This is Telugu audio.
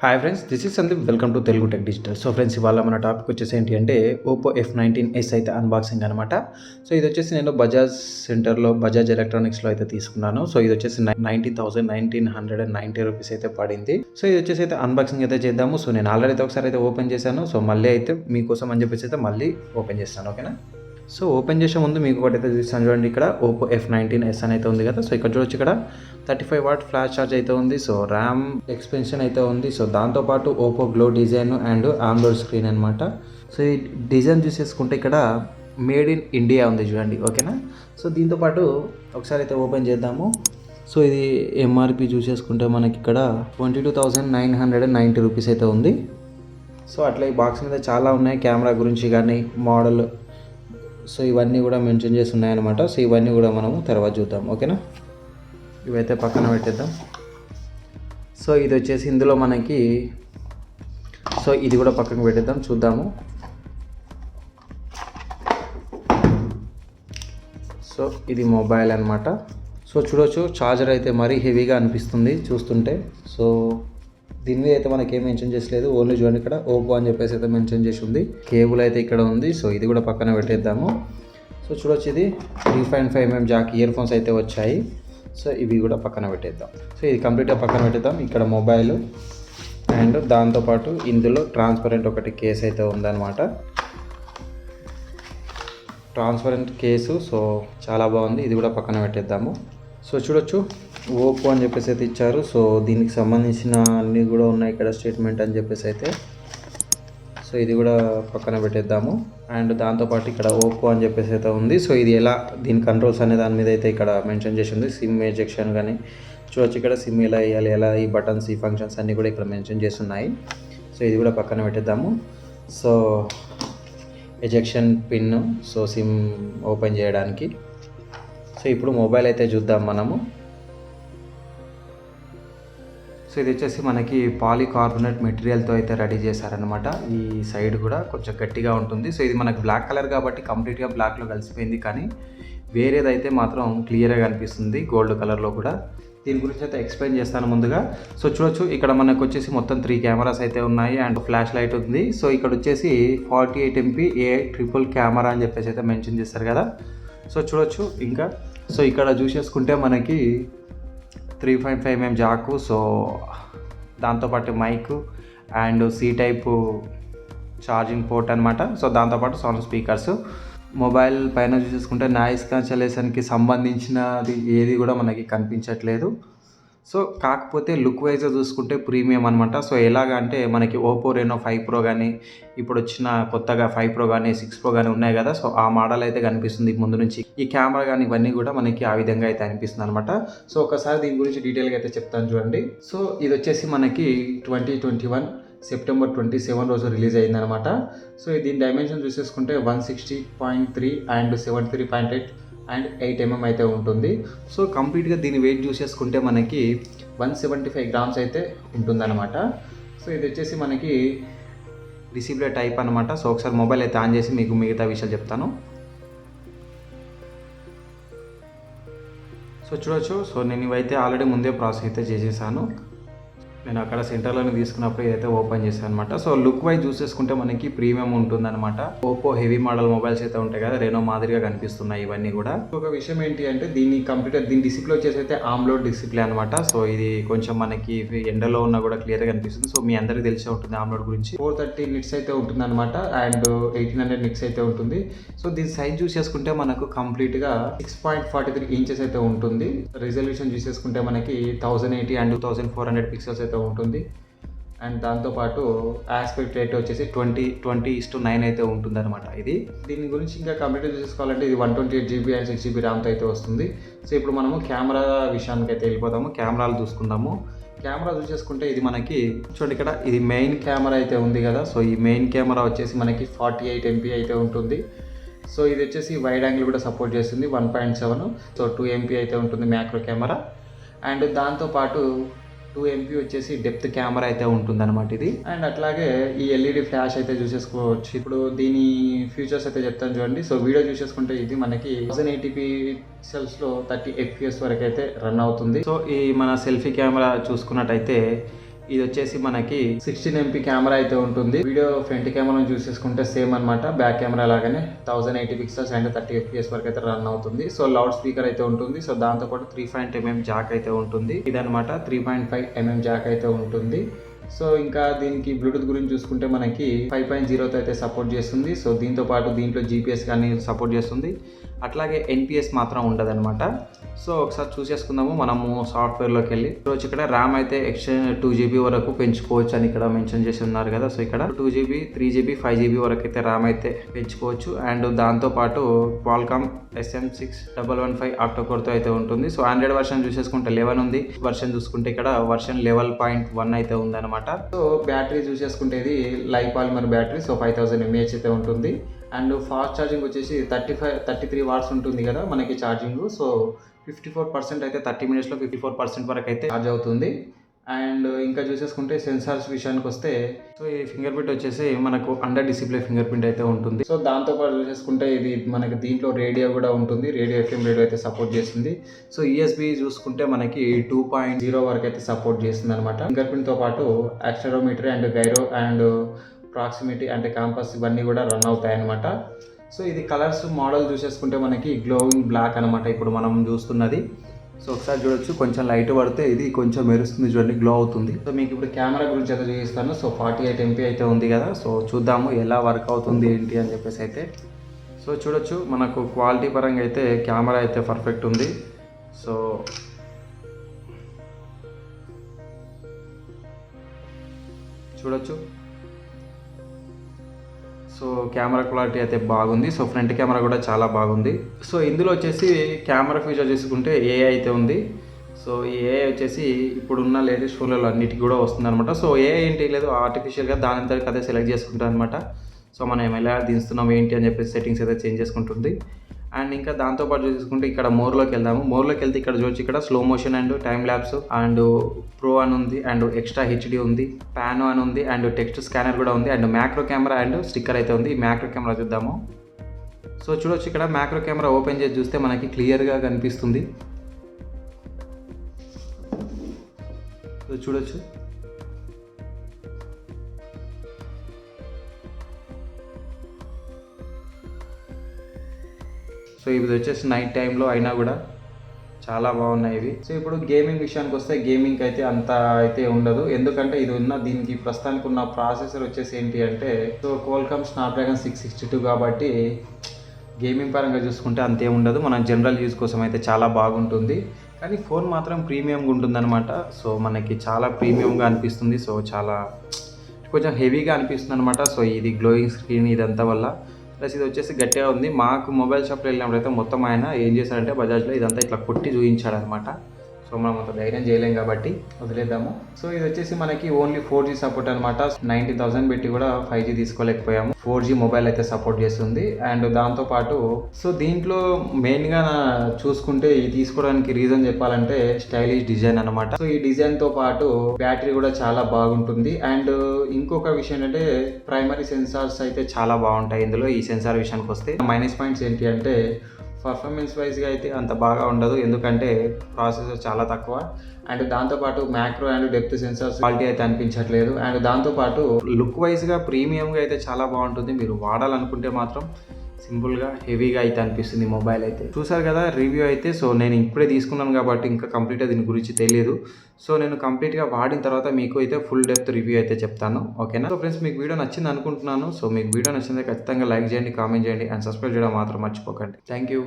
Hi friends, this is Sandeep. Welcome to Telugu tech digital. So friends, ఇవాళ మన టాపిక్ వచ్చేసి ఏంటి అంటే OPPO F19s అయితే అన్బాక్సింగ్ అనమాట. సో ఇది వచ్చేసి నేను బజాజ్ ఎలక్ట్రానిక్స్లో అయితే తీసుకున్నాను. సో ఇది వచ్చేసి 19,990 రూపీస్ అయితే పడింది. సో ఇది వచ్చేసి అయితే అన్బాక్సింగ్ అయితే చేద్దాము. సో నేను ఆల్రెడీ అయితే ఒకసారి అయితే ఓపెన్ చేశాను. సో మళ్ళీ అయితే మీకోసం అని చెప్పేసి అయితే మళ్ళీ ఓపెన్ చేస్తాను. ఓకేనా? సో ఓపెన్ చేసే ముందు మీకు ఒకటి అయితే చూస్తాను చూడండి. ఇక్కడ OPPO F19s అని అయితే ఉంది కదా. సో ఇక్కడ చూడొచ్చు, ఇక్కడ 35 వాట్ ఫ్లాష్ ఛార్జ్ అయితే ఉంది. సో ర్యామ్ ఎక్స్పెన్షన్ అయితే ఉంది. సో దాంతోపాటు OPPO glow design and ఆమ్లోడ్ screen అనమాట. సో ఈ డిజైన్ చూసేసుకుంటే ఇక్కడ మేడ్ ఇన్ ఇండియా ఉంది చూడండి. ఓకేనా? సో దీంతోపాటు ఒకసారి అయితే ఓపెన్ చేద్దాము. సో ఇది MRP చూసేసుకుంటే మనకి ఇక్కడ 22,990 రూపీస్ అయితే ఉంది. సో అట్లా ఈ బాక్స్ మీద చాలా ఉన్నాయి, కెమెరా గురించి కానీ మోడల్, సో ఇవన్నీ కూడా మెన్షన్ చేసి ఉన్నాయన్నమాట. సో ఇవన్నీ కూడా మనము తర్వాత చూద్దాం. ఓకేనా? ఇవైతే పక్కన పెట్టేద్దాం. సో ఇది వచ్చేసి ఇందులో మనకి, సో ఇది కూడా పక్కన పెట్టేద్దాం, చూద్దాము. సో ఇది మొబైల్ అనమాట. సో చూడొచ్చు, ఛార్జర్ అయితే మరీ హెవీగా అనిపిస్తుంది చూస్తుంటే. సో దీని మీద అయితే మనకి ఏం మెన్షన్ చేసలేదు, ఓన్లీ చూడండి ఇక్కడ OPPO అని చెప్పేసి అయితే మెన్షన్ చేసి ఉంది. కేబుల్ అయితే ఇక్కడ ఉంది. సో ఇది కూడా పక్కన పెట్టేద్దాము. సో చూడొచ్చు, ఇది 3.5mm జాక్ ఇయర్ ఫోన్స్ అయితే వచ్చాయి. సో ఇవి కూడా పక్కన పెట్టేద్దాం. సో ఇది కంప్లీట్గా పక్కన పెట్టేద్దాం. ఇక్కడ మొబైల్ అండ్ దాంతోపాటు ఇందులో ట్రాన్స్పరెంట్ ఒకటి కేస్ అయితే ఉందన్నమాట. ట్రాన్స్పరెంట్ కేసు, సో చాలా బాగుంది. ఇది కూడా పక్కన పెట్టేద్దాము. సో చూడొచ్చు, OPPO అని చెప్పేసి అయితే ఇచ్చారు. సో దీనికి సంబంధించిన అన్నీ కూడా ఉన్నాయి ఇక్కడ, స్టేట్మెంట్ అని చెప్పేసి అయితే. సో ఇది కూడా పక్కన పెట్టేద్దాము. అండ్ దాంతోపాటు ఇక్కడ OPPO అని చెప్పేసి అయితే ఉంది. సో ఇది ఎలా, దీని కంట్రోల్స్ అనే దాని మీద అయితే ఇక్కడ మెన్షన్ చేసి ఉంది. సిమ్ ఎజెక్షన్ కానీ చూడొచ్చు, ఇక్కడ సిమ్ ఎలా వేయాలి, ఎలా ఈ బటన్స్, ఈ ఫంక్షన్స్ అన్నీ కూడా ఇక్కడ మెన్షన్ చేసి ఉన్నాయి. సో ఇది కూడా పక్కన పెట్టేద్దాము. So ejection pin, so SIM open చేయడానికి. సో ఇప్పుడు మొబైల్ అయితే చూద్దాం మనము. సో ఇది వచ్చేసి మనకి పాలికార్బోనేట్ మెటీరియల్తో అయితే రెడీ చేశారనమాట. ఈ సైడ్ కూడా కొంచెం గట్టిగా ఉంటుంది. సో ఇది మనకి బ్లాక్ కలర్ కాబట్టి కంప్లీట్గా బ్లాక్లో కలిసిపోయింది, కానీ వేరేదైతే మాత్రం క్లియర్గా కనిపిస్తుంది గోల్డ్ కలర్లో కూడా. దీని గురించి అయితే ఎక్స్ప్లెయిన్ చేస్తాను ముందుగా. సో చూడొచ్చు, ఇక్కడ మనకు వచ్చేసి మొత్తం 3 కెమెరాస్ అయితే ఉన్నాయి అండ్ ఫ్లాష్ లైట్ ఉంది. సో ఇక్కడ వచ్చేసి 48MP ట్రిపుల్ కెమెరా అని చెప్పేసి అయితే మెన్షన్ చేస్తారు కదా. సో చూడొచ్చు ఇంకా, సో ఇక్కడ చూసేసుకుంటే మనకి 3.5mm జాకు, సో దాంతోపాటు mic and C type charging port అనమాట. సో దాంతోపాటు సౌండ్ స్పీకర్స్. మొబైల్ పైన చూసేసుకుంటే నాయిస్ క్యాన్సలేషన్కి సంబంధించినది ఏది కూడా మనకి కనిపించట్లేదు. సో కాకపోతే లుక్ వైజ్ చూసుకుంటే ప్రీమియం అనమాట. సో ఎలాగంటే మనకి OPPO Reno 5 Pro కానీ, ఇప్పుడు వచ్చిన కొత్తగా 5 Pro కానీ 6 Pro కానీ ఉన్నాయి కదా. సో ఆ మోడల్ అయితే కనిపిస్తుంది ముందు నుంచి. ఈ కెమెరా కానీ ఇవన్నీ కూడా మనకి ఆ విధంగా అయితే అనిపిస్తుంది అనమాట. సో ఒకసారి దీని గురించి డీటెయిల్గా అయితే చెప్తాను చూడండి. సో ఇది వచ్చేసి మనకి 2021 సెప్టెంబర్ 27 రోజు రిలీజ్ అయిందనమాట. సో దీని డైమెన్షన్ చూసేసుకుంటే 160.3 అండ్ 73.8 అండ్ 8mm అయితే ఉంటుంది. సో కంప్లీట్గా దీని వెయిట్ చూసేసుకుంటే మనకి 175 గ్రామ్స్ అయితే ఉంటుందన్నమాట. సో ఇది వచ్చేసి మనకి డిస్ప్లే టైప్ అనమాట. సో ఒకసారి మొబైల్ అయితే ఆన్ చేసి మీకు మిగతా విషయాలు చెప్తాను. సో చూడొచ్చు, సో నేను ఇవైతే ఆల్రెడీ ముందే ప్రాసెస్ అయితే చేసేసాను. నేను అక్కడ సెంటర్లోనే తీసుకున్నప్పుడు ఇదైతే ఓపెన్ చేశాను అనమాట. సో లుక్ వైజ్ చూసేసుకుంటే మనకి ప్రీమియం ఉంటుందన్నమాట. OPPO హెవీ మోడల్ మొబైల్స్ అయితే ఉంటాయి కదా, రెనో మాదిరిగా కనిపిస్తున్నాయి ఇవన్నీ కూడా. ఒక విషయం ఏంటి అంటే దీని డిస్ప్లే వచ్చేసి అయితే ఆమ్లోడ్ డిస్ప్లే అనమాట. సో ఇది కొంచెం మనకి ఎండలో ఉన్నా కూడా క్లియర్గా కనిపిస్తుంది. సో మీ అందరికీ తెలిసే ఉంటుంది ఆమ్లోడ్ గురించి. 430 నిట్స్ అయితే ఉంటుంది అనమాట అండ్ 1800 నిట్స్ అయితే ఉంటుంది. సో దీని సైజ్ చూసేసుకుంటే మనకు కంప్లీట్గా 6.43 ఇంచెస్ అయితే ఉంటుంది. రిజల్యూషన్ చూసేసుకుంటే మనకి 1080 అండ్ 2400 పిక్సెల్స్ అయితే ఉంటుంది. అండ్ దాంతోపాటు ఆస్పెక్ట్ రేట్ వచ్చేసి 20:9 అయితే ఉంటుంది అనమాట. దీని గురించి ఇంకా కంప్లీట్గా చూసుకోవాలంటే ఇది 128GB అండ్ 6GB ర్యామ్తో అయితే వస్తుంది. సో ఇప్పుడు మనము కెమెరా విషయానికి అయితే వెళ్ళిపోతాము. కెమెరాలు చూసుకుందాము. కెమెరా చూసేసుకుంటే ఇది మనకి చూడండి, ఇక్కడ ఇది మెయిన్ కెమెరా అయితే ఉంది కదా. సో ఈ మెయిన్ కెమెరా వచ్చేసి మనకి 48MP అయితే ఉంటుంది. సో ఇది వచ్చేసి వైడ్ యాంగిల్ కూడా సపోర్ట్ చేస్తుంది 1.7. సో 2MP అయితే ఉంటుంది మ్యాక్రో కెమెరా. అండ్ దాంతోపాటు 2MP వచ్చేసి డెప్త్ కెమెరా అయితే ఉంటుందన్నమాట ఇది. అండ్ అట్లాగే ఈ LED ఫ్లాష్ అయితే చూసేసుకోవచ్చు. ఇప్పుడు దీని ఫీచర్స్ అయితే చెప్తాను చూడండి. సో వీడియో చూసేసుకుంటే ఇది మనకి 1080p పిక్సెల్స్లో 30 FPS వరకు అయితే రన్ అవుతుంది. సో ఈ మన సెల్ఫీ కెమెరా చూసుకున్నట్టయితే ఇది వచ్చేసి మనకి 16 MP కెమెరా అయితే ఉంటుంది. వీడియో ఫ్రంట్ కెమెరా చూసేసుకుంటే సేమ్ అనమాట, బ్యాక్ కెమెరా లాగానే 1080 పిక్సెల్స్ అండ్ 30 FPS వరకు అయితే రన్ అవుతుంది. సో లౌడ్ స్పీకర్ అయితే ఉంటుంది. సో దాంతో పాటు 3.5mm జాక్ అయితే ఉంటుంది. ఇదనమాట 3.5mm జాక్ అయితే ఉంటుంది. సో ఇంకా దీనికి బ్లూటూత్ గురించి చూసుకుంటే మనకి 5.0తో అయితే సపోర్ట్ చేస్తుంది. సో దీంతో పాటు దీంట్లో GPS కానీ సపోర్ట్ చేస్తుంది. అట్లాగే NPS మాత్రం ఉండదన్నమాట. సో ఒకసారి చూసేసుకుందాము మనము సాఫ్ట్వేర్లోకి వెళ్ళి. రోజు ఇక్కడ ర్యామ్ అయితే ఎక్స్టెండ్ 2GB వరకు పెంచుకోవచ్చు అని ఇక్కడ మెన్షన్ చేసి ఉన్నారు కదా. సో ఇక్కడ 2GB 3GB 5GB వరకు అయితే ర్యామ్ అయితే పెంచుకోవచ్చు. అండ్ దాంతోపాటు క్వాల్కామ్ SM6115 ఆక్టోకోర్తో అయితే ఉంటుంది. సో ఆండ్రాయిడ్ వర్షన్ చూసేసుకుంటే 11 ఉంది. వర్షన్ చూసుకుంటే ఇక్కడ వర్షన్ 11.1 అయితే ఉందన్నమాట. సో బ్యాటరీ చూసేసుకుంటే ఇది live polymer battery. So 5000 mAh అయితే ఉంటుంది. అండ్ ఫాస్ట్ ఛార్జింగ్ వచ్చేసి 33 వాట్స్ ఉంటుంది కదా మనకి ఛార్జింగ్. సో 54% అయితే 30 మినిట్స్లో 54% వరకు అయితే ఛార్జ్ అవుతుంది. అండ్ ఇంకా చూసేసుకుంటే సెన్సార్స్ విషయానికి వస్తే, సో ఈ ఫింగర్ ప్రింట్ వచ్చేసి మనకు అండర్ డిస్ప్లే ఫింగర్ ప్రింట్ అయితే ఉంటుంది. సో దాంతోపాటు చూసేసుకుంటే ఇది మనకి దీంట్లో రేడియో కూడా ఉంటుంది. రేడియో FM రేడియో అయితే సపోర్ట్ చేస్తుంది. సో USB చూసుకుంటే మనకి 2.0 వరకు అయితే సపోర్ట్ చేస్తుంది అనమాట. ఫింగర్ ప్రింట్తో పాటు accelerometer and gyro and proximity అంటే కాంపస్ ఇవన్నీ కూడా రన్ అవుతాయి అనమాట. సో ఇది కలర్స్ మోడల్ చూసేసుకుంటే మనకి గ్లోయింగ్ బ్లాక్ అనమాట ఇప్పుడు మనం చూస్తున్నది. సో ఒకసారి చూడొచ్చు, కొంచెం లైట్ పడితే ఇది కొంచెం మెరుస్తుంది చూడండి, గ్లో అవుతుంది. సో మీకు ఇప్పుడు కెమెరా గురించి అయితే చూపిస్తాను. సో 48 MP అయితే ఉంది కదా. సో చూద్దాము ఎలా వర్క్ అవుతుంది ఏంటి అని చెప్పేసి అయితే. సో చూడొచ్చు మనకు క్వాలిటీ పరంగా అయితే కెమెరా అయితే పర్ఫెక్ట్ ఉంది. సో చూడొచ్చు, సో కెమెరా క్వాలిటీ అయితే బాగుంది. సో ఫ్రంట్ కెమెరా కూడా చాలా బాగుంది. సో ఇందులో వచ్చేసి కెమెరా ఫీచర్ చూసుకుంటే AI అయితే ఉంది. సో ఈ AI వచ్చేసి ఇప్పుడున్న లేటెస్ట్ ఫోన్లలో అన్నిటికీ కూడా వస్తుంది అనమాట. సో AI ఏంటి లేదు, ఆర్టిఫిషియల్గా దాని అంతటికి అదే సెలెక్ట్ చేసుకుంటాం అనమాట. సో మనం ఎలా దించుతున్నాం ఏంటి అని చెప్పేసి సెట్టింగ్స్ అయితే చేంజ్ చేసుకుంటుంది. అండ్ ఇంకా దాంతోపాటు చూసుకుంటే ఇక్కడ మోర్లోకి వెళ్దాము. మోర్లోకి వెళ్తే ఇక్కడ చూసి ఇక్కడ slow motion and time lapse and pro అని ఉంది అండ్ ఎక్స్ట్రా HD ఉంది, పానో అని ఉంది అండ్ టెక్స్ట్ స్కానర్ కూడా ఉంది and macro camera and sticker అయితే ఉంది. ఈ మ్యాక్రో కెమెరా చూద్దాము. సో చూడొచ్చు ఇక్కడ మ్యాక్రో కెమెరా ఓపెన్ చేసి చూస్తే మనకి క్లియర్గా కనిపిస్తుంది. సో చూడొచ్చు, సో ఇది వచ్చేసి నైట్ టైంలో అయినా కూడా చాలా బాగున్నాయి ఇవి. సో ఇప్పుడు గేమింగ్ విషయానికి వస్తే గేమింగ్ అయితే అంత అయితే ఉండదు, ఎందుకంటే ఇది దీనికి ప్రస్తుతానికి ఉన్న ప్రాసెసర్ వచ్చేసి ఏంటి అంటే సో క్వాల్కామ్ స్నాప్డ్రాగన్ 662 కాబట్టి గేమింగ్ పరంగా చూసుకుంటే అంతే ఉండదు. మనం జనరల్ యూజ్ కోసం అయితే చాలా బాగుంటుంది. కానీ ఫోన్ మాత్రం ప్రీమియంగా ఉంటుందన్నమాట. సో మనకి చాలా ప్రీమియంగా అనిపిస్తుంది. సో చాలా కొంచెం హెవీగా అనిపిస్తుంది అనమాట. సో ఇది గ్లోయింగ్ స్క్రీన్ ఇదంతా వల్ల, ప్లస్ ఇది వచ్చేసి గట్టిగా ఉంది. మాకు మొబైల్ షాప్లో వెళ్ళినప్పుడైతే మొత్తం ఆయన ఏం చేశాడంటే బజాజ్లో ఇదంతా ఇట్లా కొట్టి చూపించాడు అనమాట. సో మనం అంత ధైర్యం చేయలేం కాబట్టి వదిలేద్దాము. సో ఇది వచ్చేసి మనకి ఓన్లీ 4G సపోర్ట్ అనమాట. 90,000 పెట్టి కూడా 5G తీసుకోలేకపోయాము. 4G మొబైల్ అయితే సపోర్ట్ చేస్తుంది. అండ్ దాంతోపాటు సో దీంట్లో మెయిన్గా చూసుకుంటే ఇది తీసుకోవడానికి రీజన్ చెప్పాలంటే స్టైలిష్ డిజైన్ అనమాట. సో ఈ డిజైన్తో పాటు బ్యాటరీ కూడా చాలా బాగుంటుంది. అండ్ ఇంకొక విషయం ఏంటంటే ప్రైమరీ సెన్సార్స్ అయితే చాలా బాగుంటాయి ఇందులో. ఈ సెన్సార్ విషయానికి వస్తే మైనస్ పాయింట్స్ ఏంటి అంటే పర్ఫార్మెన్స్ వైజ్గా అయితే అంత బాగా ఉండదు, ఎందుకంటే ప్రాసెసర్ చాలా తక్కువ. అండ్ దాంతోపాటు macro and depth sensors quality అయితే అనిపించట్లేదు. అండ్ దాంతోపాటు లుక్ వైజ్గా ప్రీమియంగా అయితే చాలా బాగుంటుంది. మీరు వాడాలనుకుంటే మాత్రం సింపుల్గా హెవీగా అయితే అనిపిస్తుంది మొబైల్ అయితే. చూసారు కదా రివ్యూ అయితే. సో నేను ఇప్పుడే తీసుకున్నాను కాబట్టి ఇంకా కంప్లీట్గా దీని గురించి తెలియదు. సో నేను కంప్లీట్గా వాడిన తర్వాత మీకు అయితే ఫుల్ డెప్త్ రివ్యూ అయితే చెప్తాను, ఓకేనా? సో ఫ్రెండ్స్ మీకు వీడియో నచ్చింది అనుకుంటున్నాను. సో మీకు వీడియో నచ్చింది ఖచ్చితంగా లైక్ చేయండి, కామెంట్ చేయండి అండ్ సబ్స్క్రైబ్ చేయడం మాత్రం మర్చిపోకండి. Thank you.